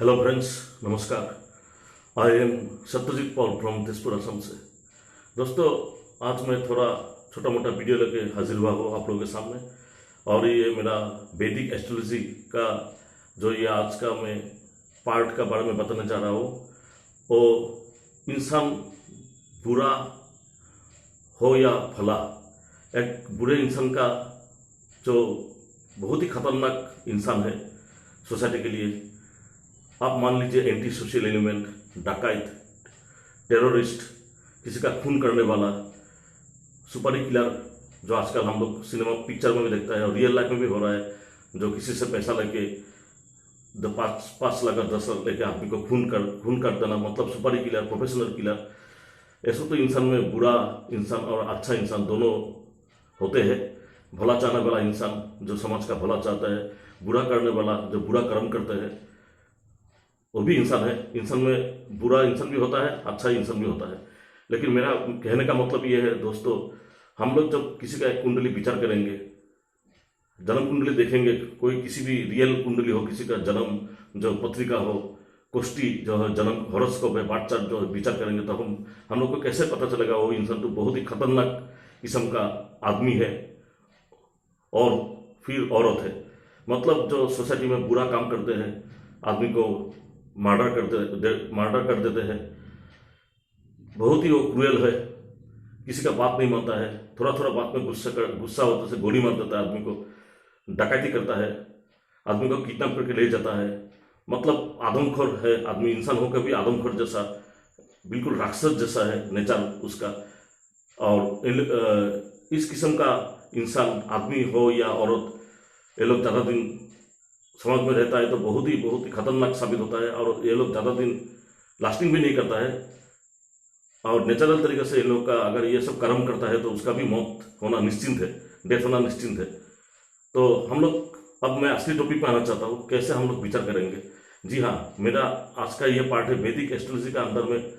Hello friends, नमस्कार। I am Satyajit Paul from Tezpur Assam से। दोस्तों, आज मैं थोड़ा छोटा मोटा वीडियो लेके हाजिर हुआ हूँ आप लोगों के सामने। और ये मेरा वैदिक एस्ट्रोलॉजी का जो ये आज का मैं पार्ट का बारे में बताने जा रहा हूँ। वो इंसान बुरा हो या भला, एक बुरे इंसान का जो बहुत ही खतरनाक इंसान है सोसाइटी के लिए। आप मान लीजिए एंटी सोशल एलिमेंट, डकैत, टेररिस्ट, किसी का खून करने वाला, सुपारी किलर, जो आजकल हम लोग सिनेमा पिक्चर में भी देखता है और रियल लाइफ में भी हो रहा है, जो किसी से पैसा लेके 5 लाख 10 लाख लेके आदमी को खून कर देना, मतलब सुपारी किलर, प्रोफेशनल किलर। ऐसा तो इंसान में बुरा इंसान और अच्छा इंसान दोनों होते हैं। भला चाहने वाला इंसान जो समाज का भला चाहता है, बुरा करने वाला जो बुरा कर्म करते हैं, वो भी इंसान है। इंसान में बुरा इंसान भी होता है, अच्छा इंसान भी होता है। लेकिन मेरा कहने का मतलब ये है दोस्तों, हम लोग जब किसी का एक कुंडली विचार करेंगे, जन्म कुंडली देखेंगे, कोई किसी भी रियल कुंडली हो, किसी का जन्म जो पत्रिका हो, कुष्टी जो है, जन्म हॉरोस्कोप है, बात चार्ट जो विचार करेंगे, तो हम लोग को कैसे पता चलेगा वो इंसान तो बहुत ही खतरनाक किस्म का आदमी है और फिर औरत है। मतलब जो सोसाइटी में बुरा काम करते हैं, आदमी को मर्डर कर देते हैं, बहुत ही वो क्रूएल है, किसी का बात नहीं मानता है, थोड़ा थोड़ा बात में गुस्सा होता से गोली मार देता है आदमी को, डकैती करता है, आदमी को किडनैप करके ले जाता है। मतलब आदमखोर है आदमी, इंसान होकर भी आदमखोर जैसा, बिल्कुल राक्षस जैसा है नेचर उसका। और इस किस्म का इंसान, आदमी हो या औरत, ये लोग ज़्यादा दिन समाज में रहता है तो बहुत ही खतरनाक साबित होता है। और ये लोग ज़्यादा दिन लास्टिंग भी नहीं करता है। और नेचुरल तरीके से ये लोग का अगर ये सब कर्म करता है तो उसका भी मौत होना निश्चिंत है, डेथ होना निश्चिंत है। तो हम लोग, अब मैं असली टॉपिक पे आना चाहता हूँ, कैसे हम लोग विचार करेंगे। जी हाँ, मेरा आज का ये पार्ट है वैदिक एस्ट्रोलॉजी का। अंदर में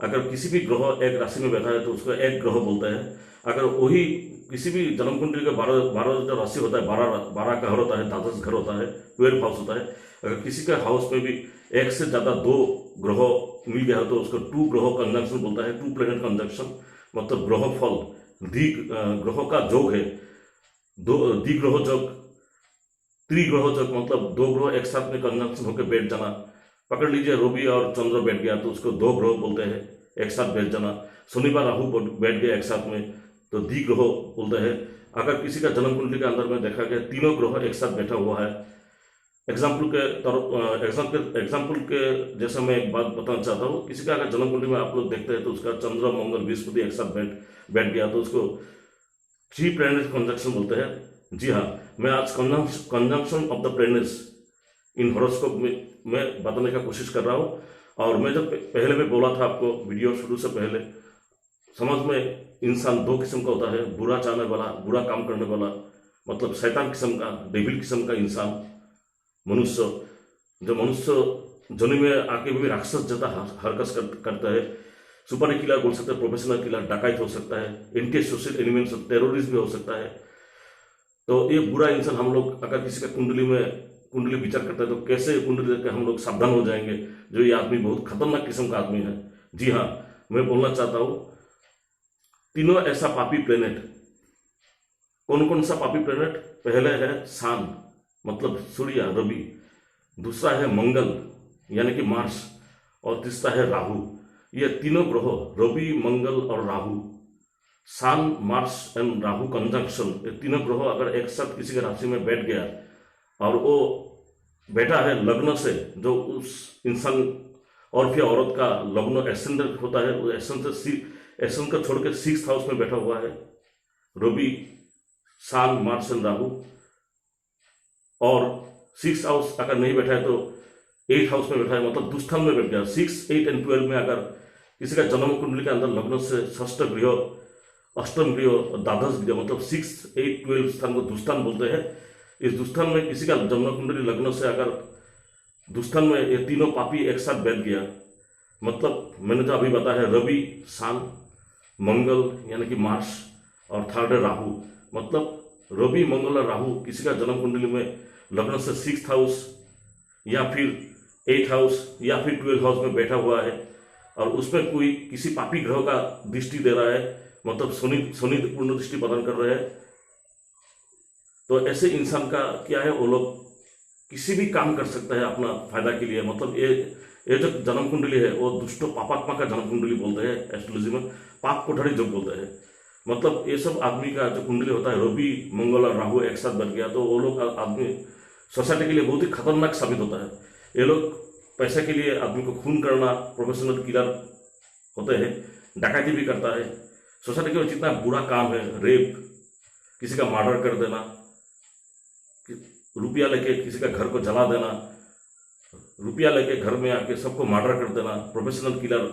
अगर किसी भी ग्रह एक राशि में बैठा है तो उसको एक ग्रह बोलता है। अगर वही किसी भी जन्म कुंडली का 12 जो राशि होता है, 12 का घर होता है, 12 घर होता है, 12 हाउस होता है। अगर किसी का हाउस में भी एक से ज़्यादा 2 ग्रह मिल गया हो तो उसको 2 ग्रह कंजंक्शन बोलता है, 2 प्लेनेट कंजंक्शन। मतलब ग्रह फल, ग्रहों का योग है, द्विग्रह योग, त्रिग्रह योग, मतलब 2 ग्रह एक साथ में कंजंक्शन होकर बैठ जाना। पकड़ लीजिए रवि और चंद्र बैठ गया तो उसको 2 ग्रह बोलते हैं, एक साथ बैठ जाना। शनिवार राहु बैठ गया एक साथ में तो द्विग्रह बोलते हैं। अगर किसी का जन्म कुंडली के अंदर में देखा गया 3 ग्रह एक साथ बैठा हुआ है, एग्जाम्पल के जैसे मैं एक बात बताना चाहता हूँ। किसी का अगर जन्म कुंडली में आप लोग देखते हैं तो उसका चंद्र मंगल बृहस्पति एक साथ बैठ गया तो उसको 3 प्लैनेट कंजंक्शन बोलते हैं। जी हाँ, मैं आज conjunction of the planets in horoscope में बताने का कोशिश कर रहा हूँ। और मैं जब पहले में बोला था आपको वीडियो शुरू से पहले, समाज में इंसान 2 किस्म का होता है, बुरा चाहने वाला, बुरा काम करने वाला, मतलब शैतान किस्म का, डेविल किस्म का इंसान, मनुष्य। जो मनुष्य जन्म में आके भी राक्षस जैसा हरकत करता है, सुपारी किलर बोल सकते हैं, प्रोफेशनल किलर, डकैत हो सकता है, एंटी सोशल एलिमेंट्स, टेररिस्ट भी हो सकता है। तो ये बुरा इंसान, हम लोग अगर किसी का कुंडली विचार करता है तो कैसे कुंडली देख के हम लोग सावधान हो जाएंगे, जो ये आदमी बहुत खतरनाक किस्म का आदमी है। जी हाँ, मैं बोलना चाहता हूँ 3 ऐसा पापी प्लेनेट। कौन कौन सा पापी प्लेनेट? पहले है सान, मतलब सूर्य, रवि। दूसरा है मंगल यानी कि मार्स, और तीसरा है राहु। ये 3 ग्रह, रवि, मंगल और राहु, सान, मार्स एंड राहु कंजंक्शन, ये 3 ग्रह अगर एक साथ किसी के राशि में बैठ गया और वो बैठा है लग्न से, जो उस इंसान और फिर औरत का लग्न एसेंडेंट होता है, वो एसेंडेंट को छोड़ के 6th हाउस में बैठा हुआ है रवि, सान, मार्स एंड राहु। और 6th हाउस अगर नहीं बैठा है तो 8th हाउस में बैठा है, मतलब दुस्थान में बैठ गया। 6, 8 एंड 12 में अगर किसी का जन्म कुंडली के अंदर लग्न से षष्ठ गृह, अष्टम गृह, द्वादश गृह, मतलब 6, 8, 12 स्थान को दुस्थान बोलते हैं। इस दुस्थान में किसी का जन्म कुंडली लग्न से अगर दुस्थान में ये 3 पापी एक साथ बैठ गया, मतलब मैंने जो अभी बताया है रवि, सान, मंगल यानी कि मार्स, और थर्ड है राहु। मतलब रवि, मंगल और राहु किसी का जन्म कुंडली में लग्न से 6th हाउस या फिर 8th हाउस या फिर 12th हाउस में बैठा हुआ है और उसमें कोई किसी पापी ग्रह का दृष्टि दे रहा है, मतलब शनि शनि पूर्ण दृष्टि प्रदान कर रहे हैं, तो ऐसे इंसान का क्या है, वो लोग किसी भी काम कर सकता है अपना फायदा के लिए। मतलब ये जो जन्म कुंडली है वो दुष्टो पापात्मा का जन्म कुंडली बोलते हैं एस्ट्रोलॉजी में, पाप कोठरी जो बोलते हैं। मतलब ये सब आदमी का जो कुंडली होता है, रवि मंगल और राहु एक साथ बन गया तो वो लोग आदमी सोसाइटी के लिए बहुत ही खतरनाक साबित होता है। ये लोग पैसे के लिए आदमी को खून करना, प्रोफेशनल किलर होते हैं, डकैती भी करता है। सोसाइटी के जितना बुरा काम है, रेप, किसी का मर्डर कर देना, रुपया लेके किसी का घर को जला देना, रुपया लेके घर में आके सबको मर्डर कर देना, प्रोफेशनल किलर,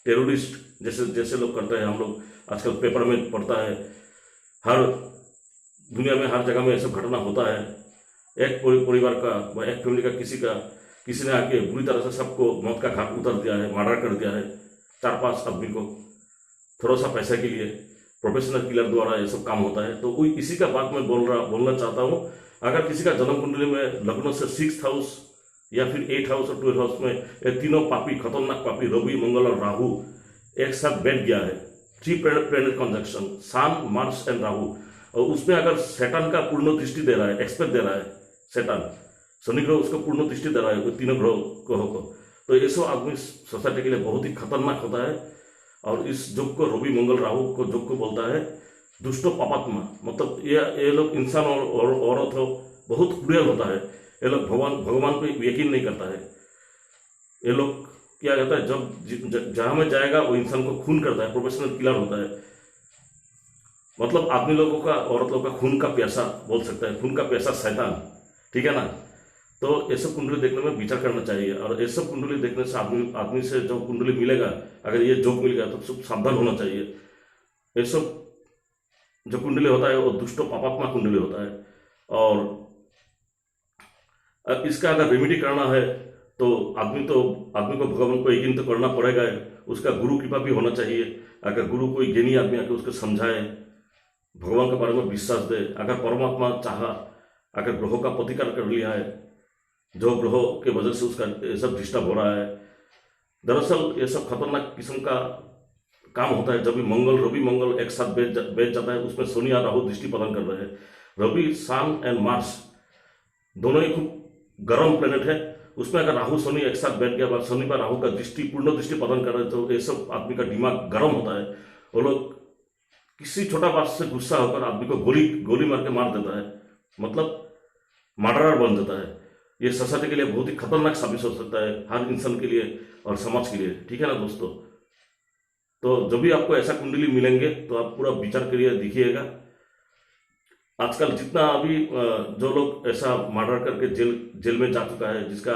टेररिस्ट जैसे जैसे लोग करते हैं। हम लोग आजकल पेपर में पढ़ता है, हर दुनिया में हर जगह में ये सब घटना होता है। एक परिवार का, एक फैमिली का, किसी ने आके बुरी तरह से सबको मौत का घाट उतर दिया है, मर्डर कर दिया है 4-5 आदमी को, थोड़ा सा पैसे के लिए। प्रोफेशनल किलर द्वारा ये सब काम होता है। तो कोई इसी का बात मैं बोलना चाहता हूँ। अगर किसी का जन्म कुंडली में लग्न से 6th हाउस या फिर 8th हाउस और 12th हाउस में ये तीनों पापी, खतरनाक पापी रवि मंगल और राहु एक साथ बैठ गया है, 3 planet conjunction, sun Mars and Rahu, और उसमें अगर सैटर्न का पूर्ण दृष्टि दे रहा है, एक्सपेक्ट दे रहा है सैटर्न, शनि ग्रह उसको पूर्ण दृष्टि दे रहा है तीनों ग्रहों को, तो ये सब आदमी सोसाइटी के लिए बहुत ही खतरनाक होता है। और इस योग को, रवि मंगल राहु को योग को बोलता है दुष्टो पापात्मा। मतलब ये लोग इंसान और औरत हो बहुत क्रूएल होता है। ये लोग भगवान को यकीन नहीं करता है। ये लोग क्या कहता है, जब जहां में जाएगा वो इंसान को खून करता है, प्रोफेशनल किलर होता है। मतलब आदमी लोगों का, औरत लोगों का खून का प्यासा बोल सकता है, खून का प्यासा शैतान, ठीक है ना। तो ये सब कुंडली देखने में विचार करना चाहिए। और ये सब कुंडली देखने से आदमी से जो कुंडली मिलेगा, अगर ये जोग मिल गया तो सब सावधान होना चाहिए। ये सब जो कुंडली होता है वो दुष्टो पापात्मा कुंडली होता है। और इसका अगर रेमेडी करना है तो आदमी को भगवान को यकीन तो करना पड़ेगा। उसका गुरु कृपा भी होना चाहिए। अगर गुरु कोई ज्ञानी आदमी आके उसको समझाए, भगवान के बारे में विश्वास दे, अगर परमात्मा चाहा, अगर ग्रहों का प्रतिकार कर लिया है, जो ग्रहों के वजह से उसका ये सब डिस्टर्ब हो रहा है। दरअसल ये सब खतरनाक किस्म का काम होता है जब भी रवि मंगल एक साथ बैठ जाता है। उसमें शनि और राहु दृष्टि प्रदान कर रहे हैं। रवि, सन एंड मार्स दोनों ही खूब गर्म प्लेनेट है। उसमें अगर राहु शनि एक साथ बैठ गया, शनि पर राहु का दृष्टि, पूर्ण दृष्टि प्रदान कर रहे हैं, तो ये सब आदमी का दिमाग गर्म होता है। वो लोग किसी छोटा बात से गुस्सा होकर आदमी को गोली मार के मार देता है, मतलब मर्डरर बन जाता है। ये सोसाइटी के लिए बहुत ही खतरनाक साबित हो सकता है, हर इंसान के लिए और समाज के लिए, ठीक है ना दोस्तों। तो जब भी आपको ऐसा कुंडली मिलेंगे तो आप पूरा विचार करिए, देखिएगा। आजकल जितना अभी जो लोग ऐसा मर्डर करके जेल में जा चुका है, जिसका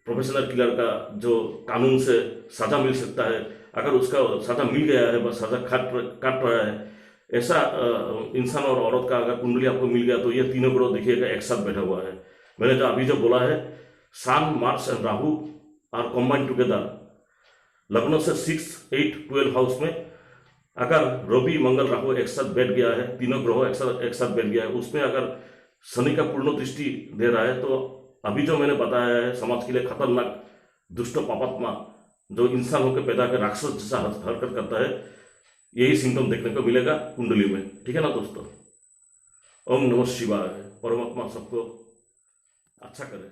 प्रोफेशनल किलर का जो कानून से सजा मिल सकता है, अगर उसका सजा मिल गया है, बस सजा काट रहा है, ऐसा इंसान और औरत का अगर कुंडली आपको मिल गया तो ये तीनों ग्रह देखिएगा एक साथ बैठा हुआ है। मैंने जो अभी जो बोला है, sun Mars and Rahu are combined together. लग्न से 6, 8, 12 हाउस में अगर रवि मंगल राहु एक साथ बैठ गया है, तीनों ग्रह एक साथ बैठ गया है, उसमें अगर शनि का पूर्ण दृष्टि दे रहा है, तो अभी जो मैंने बताया है समाज के लिए खतरनाक दुष्ट पापात्मा जो इंसान होकर पैदा कर राक्षस जैसा हरकत करता है, यही सिम्टम देखने को मिलेगा कुंडली में, ठीक है ना दोस्तों। ओम नमः शिवाय। परमात्मा सबको अच्छा करे।